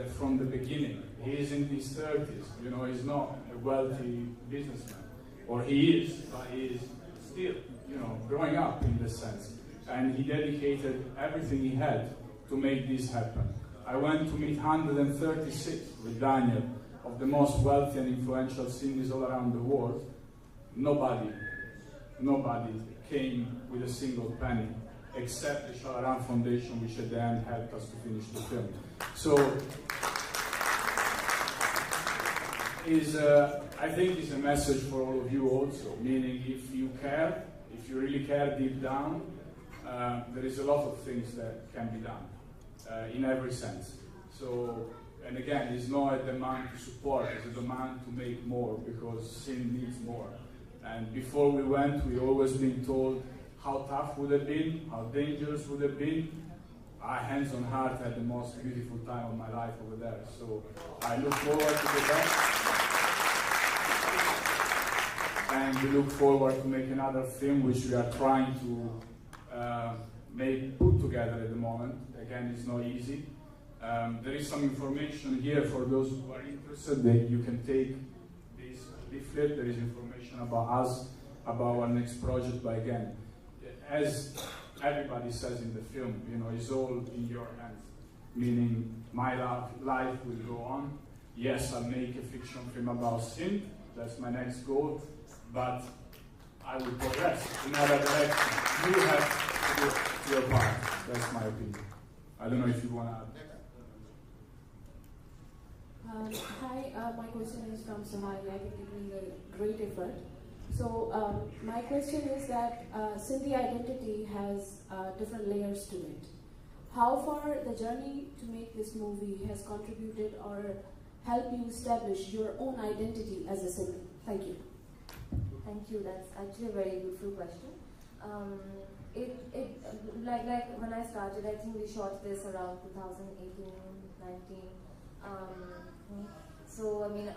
from the beginning. He is in his 30s, you know, he's not a wealthy businessman. Or he is, but he is still, you know, growing up in this sense. And he dedicated everything he had to make this happen. I went to meet 136 with Daniel, of the most wealthy and influential Sindhis all around the world. Nobody came with a single penny, except the Shalaram Foundation, which at the end helped us to finish the film. So, I think it's a message for all of you also, meaning if you care, if you really care deep down, there is a lot of things that can be done in every sense. So, and again, it's not a demand to support, it's a demand to make more, because Sindh needs more. And before we went, we always been told how tough would it have been, how dangerous would it have been. I, hands on heart, had the most beautiful time of my life over there. So I look forward to the best. And we look forward to make another film, which we are trying to put together at the moment. Again, it's not easy. There is some information here for those who are interested. That you can take this leaflet. There is information about us, about our next project. But again, as everybody says in the film, you know, it's all in your hands. Meaning, my life will go on. Yes, I'll make a fiction film about Sindh. That's my next goal. But I will progress in other direction. You have to do your part. That's my opinion. I don't know if you want to add. Hi, my question is from Suhai. I think you're doing a great effort. So my question is that Sindhi identity has different layers to it. How far the journey to make this movie has contributed or helped you establish your own identity as a Sindhi? Thank you. Thank you. That's actually a very beautiful question. Like when I started, I think we shot this around 2018, 19. So I mean,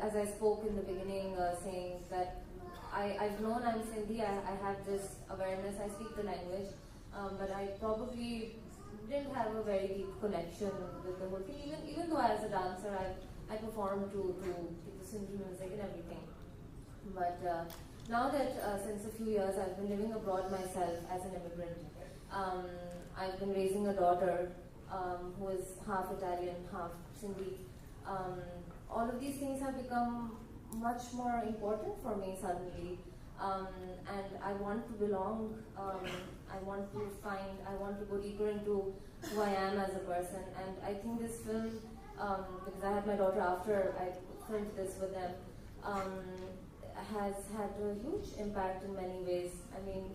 as I spoke in the beginning, saying that I've known I'm Sindhi, I have this awareness, I speak the language, but I probably didn't have a very deep connection with the whole thing. Even though as a dancer, I performed to the Sindhi music and everything. But now that since a few years I've been living abroad myself as an immigrant, I've been raising a daughter who is half Italian, half Sindhi. All of these things have become much more important for me suddenly, and I want to belong. I want to go deeper into who I am as a person. And I think this film, because I had my daughter after I filmed this with them, has had a huge impact in many ways. I mean,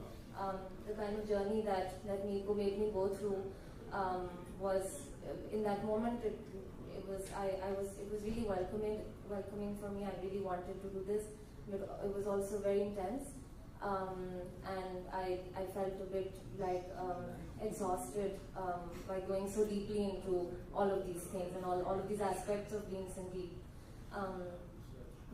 the kind of journey that Mirko made me go through was, in that moment, it was really welcoming for me. I really wanted to do this, but it was also very intense, and I felt a bit like exhausted by going so deeply into all of these things and all of these aspects of being Sindhi.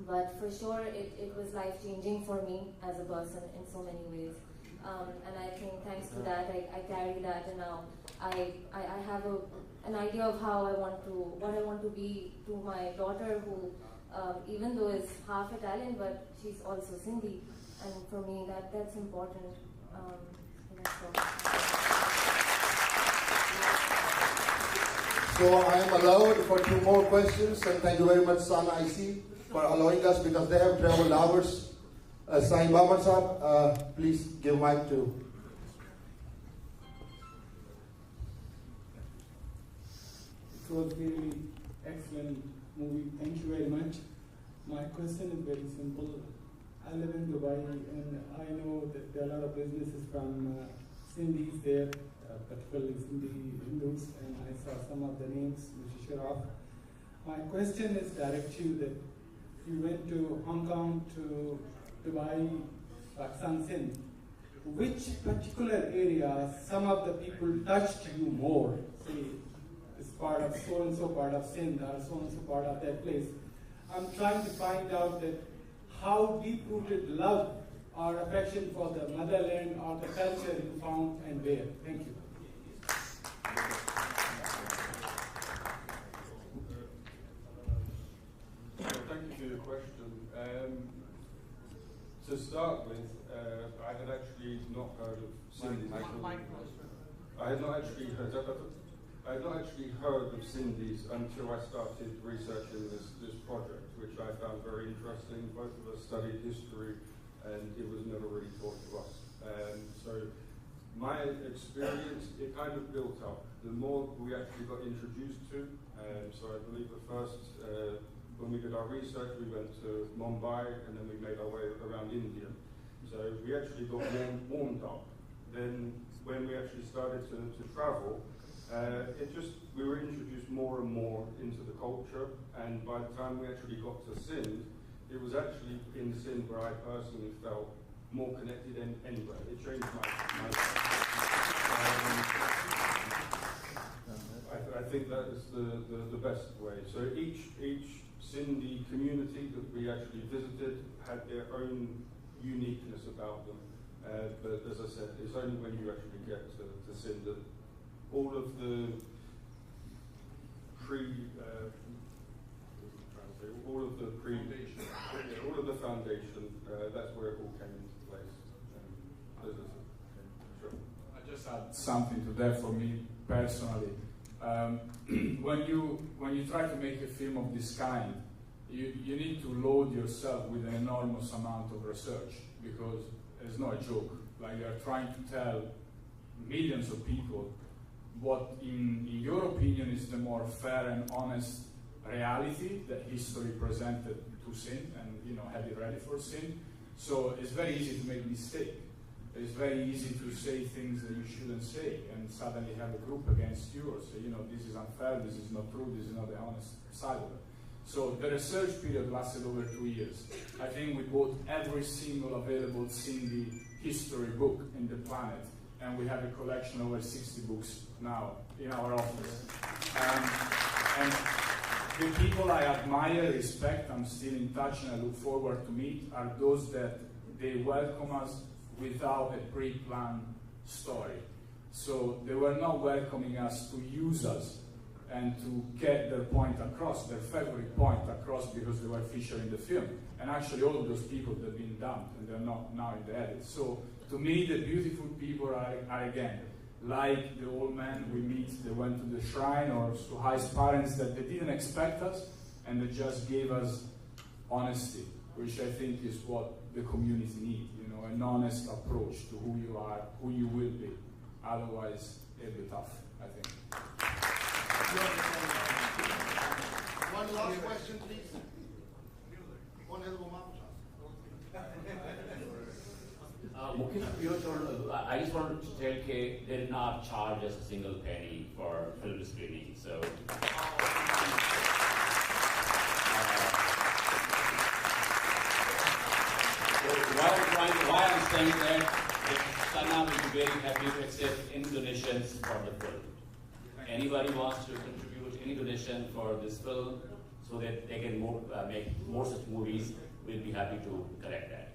But for sure, it was life-changing for me as a person in so many ways. And I think thanks to that, I carry that, and now I have an idea of what I want to be to my daughter, who even though is half Italian, but she's also Sindhi, and for me that's important. So I am allowed for 2 more questions, and thank you very much, Sana IC, for allowing us, because they have traveled hours. Sai Babar Saab, please give mic to. It was really excellent movie. Thank you very much. My question is very simple. I live in Dubai, and I know that there are a lot of businesses from Sindhis there, particularly Sindhi Hindus, and I saw some of the names, Mr. Sharaf. My question is direct to you, that you went to Hong Kong, to Dubai, Pakistan, Sindh. Which particular area some of the people touched you more? Say, it's part of so-and-so part of Sindh, or so-and-so part of that place. I'm trying to find out that how deep-rooted love or affection for the motherland or the culture you found and where. Thank you. To start with, I had actually not heard of Sindhi. I had not actually heard of Sindhis until I started researching this project, which I found very interesting. Both of us studied history, and it was never really taught to us. So my experience, it kind of built up. The more we actually got introduced to, so I believe the first, when we did our research, we went to Mumbai, and then we made our way around India. So we actually got warmed up. Then when we actually started to travel, we were introduced more and more into the culture, and by the time we actually got to Sindh, it was actually in Sindh where I personally felt more connected than anywhere. It changed my I think that is the best way. So each Sindhi community that we actually visited had their own uniqueness about them. But as I said, it's only when you actually get to Sindh that all of the foundation, that's where it all came into place. Sure. I just add something to that for me personally. When you try to make a film of this kind, you need to load yourself with an enormous amount of research, because it's not a joke. Like, you are trying to tell millions of people what, in your opinion, is the more fair and honest reality that history presented to Sindh, and have it ready for Sindh. So it's very easy to make mistakes. It's very easy to say things that you shouldn't say, and suddenly have a group against you, or say, this is unfair, this is not true, this is not the honest side of it. So the research period lasted over 2 years. I think we bought every single available Sindhi history book in the planet, and we have a collection of over 60 books now in our office. And the people I admire, respect, I'm still in touch, and I look forward to meet, are those that they welcome us without a pre-planned story. So they were not welcoming us to use us and to get their point across, their favorite point across, because they were featured in the film. And actually all of those people have been dumped, and they're not now in the edit. So to me, the beautiful people are again, like the old man we meet that went to the shrine, or Suhai's parents that they didn't expect us, and they just gave us honesty, which I think is what the community needs, an honest approach to who you are, who you will be. Otherwise, it'll be tough, I think. One last question, please. One I just wanted to tell Kay, they did not charge us a single penny for film screening. So why I'm saying that Sana will be very happy to accept any donations for the film. Anybody wants to contribute any donation for this film so that they can make more such movies, we'll be happy to collect that.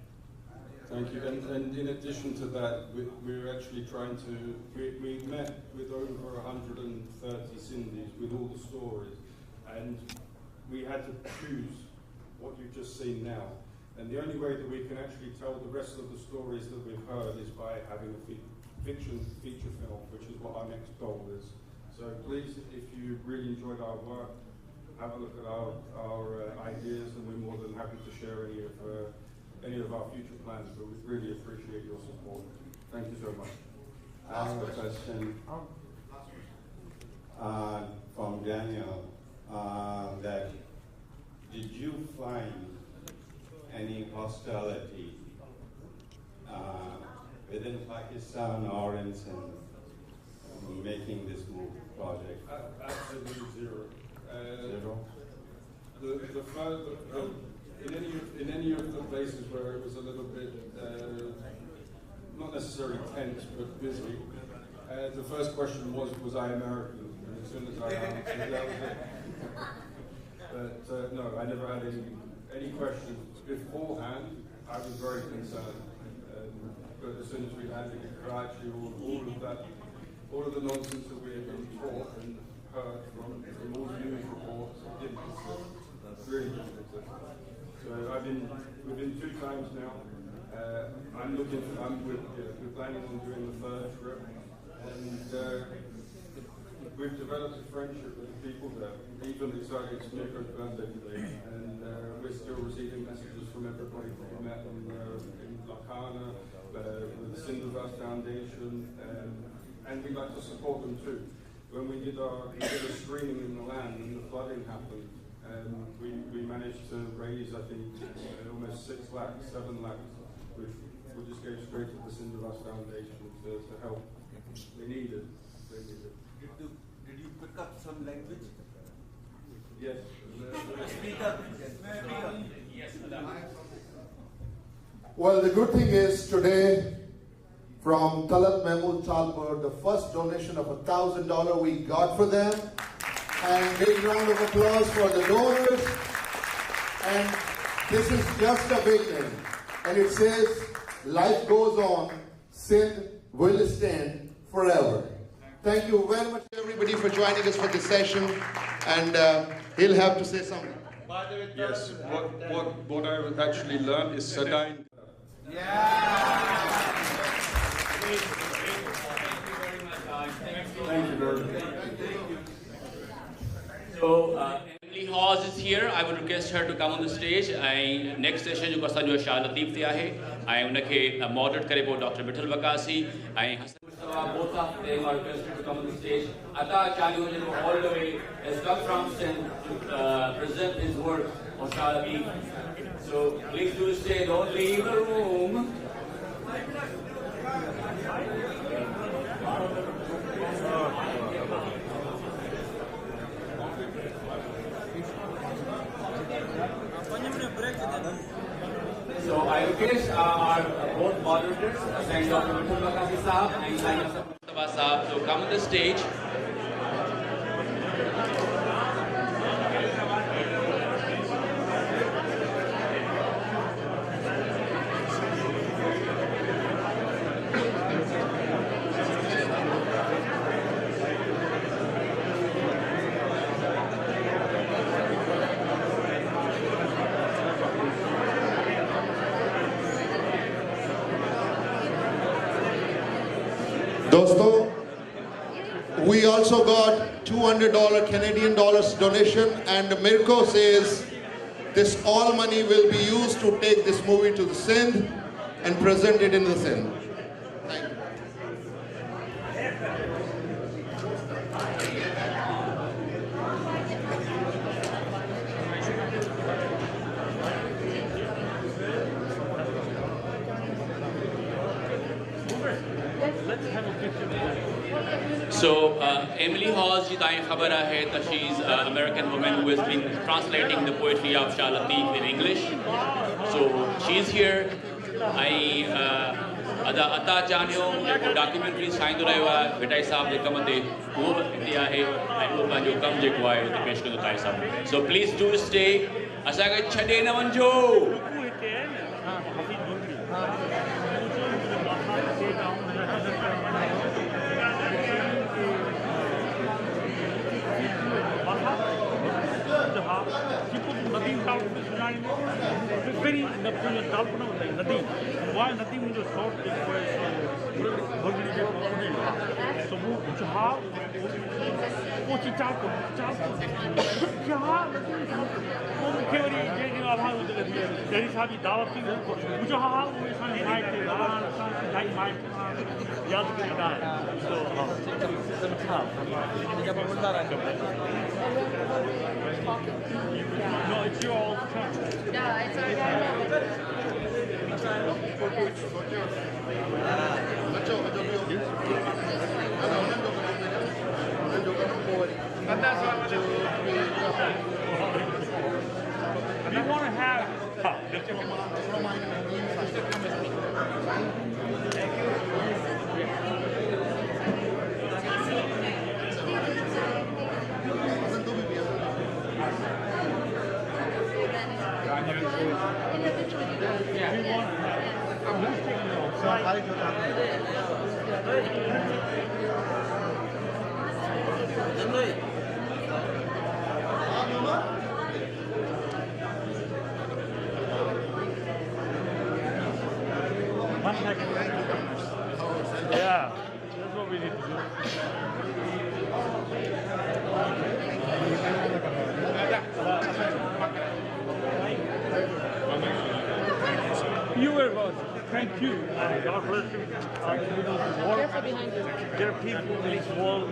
Thank you. And in addition to that, we were actually trying to, we met with over 130 Sindhis with all the stories, and we had to choose what you've just seen now. And the only way that we can actually tell the rest of the stories that we've heard is by having a fiction feature film, which is what our next goal is. So please, if you really enjoyed our work, have a look at our ideas, and we're more than happy to share any of our future plans, but we really appreciate your support. Thank you so much. I have a question from Daniel, that did you find any hostility within Pakistan or in Sindh making this movie project? Absolutely zero. Zero? In any of the places where it was a little bit, not necessarily tense, but busy, the first question was I American? And as soon as I answered, that was it. But no, I never had any questions. Beforehand, I was very concerned. But as soon as we landed in Karachi, all of the nonsense that we had been taught and heard from all the news reports, it didn't exist. Really didn't exist. So I've been We've been 2 times now. We're planning on doing the 3rd trip, and we've developed a friendship with the people there. Even excited it's Mirko's birthday today, and we're still receiving messages from everybody that we met in Lakhana, with the Sindh Foundation, and we'd like to support them too. When we did a screening in the land and the flooding happened, we managed to raise, I think, almost 6 lakhs, 7 lakhs, which we just gave straight to the Sindh Foundation to help. They need it. They need it. Did you pick up some language? Yes. Speak up. Yes, Well, the good thing is today, from Talat Mahmood Chalpur, the first donation of $1,000 we got for them. And big round of applause for the donors. And this is just a beginning. And it says, life goes on, Sindh will stand forever. Thank you very much, everybody, for joining us for this session. And he'll have to say something. Yes, what I actually learned is Sadain. Thank you very much. So, Emily Hawes is here. I would request her to come on the stage. Next session, you can do Shah Latif the ahe. I am moderate kare Dr. Mittal Vakasi. Both of them are requested to come on the stage. Ata Chaliwajin all the way has come from Sindh to present his work on Shah Latif. So please do stay. Don't leave the room. So I request our both moderators, Dr. Mittal Vakasi Sahab and Sayyid Sahab, to come on the stage. Dosto, we also got $200 Canadian dollars donation, and Mirko says this all money will be used to take this movie to the Sindh and present it in the Sindh. Thank you. So, Emily Hawes, she's an American woman who has been translating the poetry of Shah Latif in English. So, she's here. Ata Chanyo, documentary signed by Vitai Saab de Kamate, who India and Upanjo Kamjekwa, the Peshko Vitai Saab. So, please do stay. Asaga Chadena Manjo. Very Nadi. Why Nadi was short so Jaha no, it's your old turn. Yeah, it's our We want to have Yeah, that's what we need to do. You were about. Thank you. God bless you. Careful behind you. There are people in this world.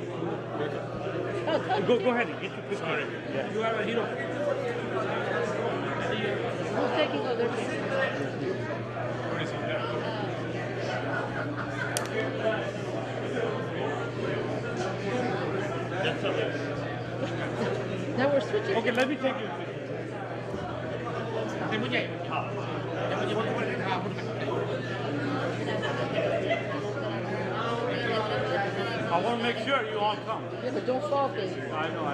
Go ahead and get your picture. Yeah. You are a hero. Who's taking other pictures? That's okay. Now we're switching. Okay, let me take your picture. I want to make sure you all come. Yeah, but don't fall, please. I know.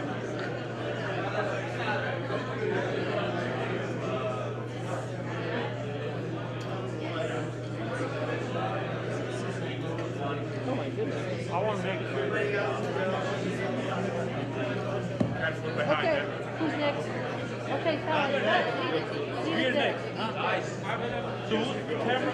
Oh my goodness. I want to make sure. Okay, who's next? Okay, fine. We're next. So who's the camera?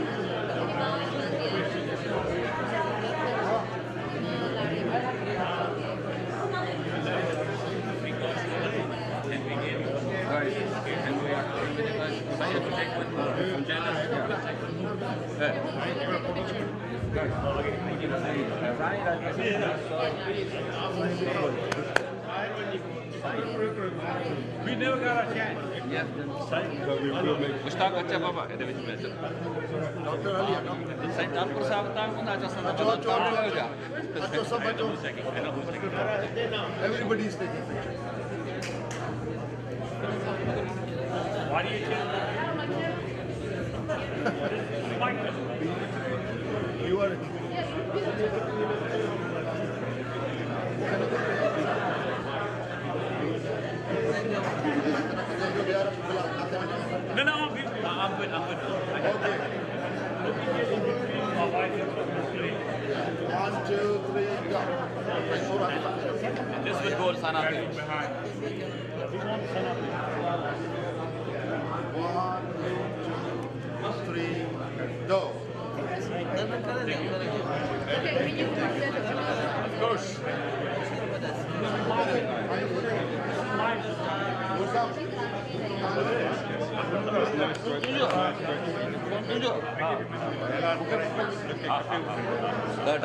We never got a chance. Ustaz baca apa ada ਵਿੱਚ match doctor Ali ਸੈਂਟ doctor ਸਾਹਿਬ ਤਾਂ ਉਹਨਾਂ ਦਾ ਸਦਾ ਚੋਰ ਹੋਗਾ So some everybody is taking pictures. Why do you change You are. No, I'm good. Okay. 1, 2, 3, go. This will go Sana Behind. We want Sana. 1, 2, 3, go. Of course. What's up? $10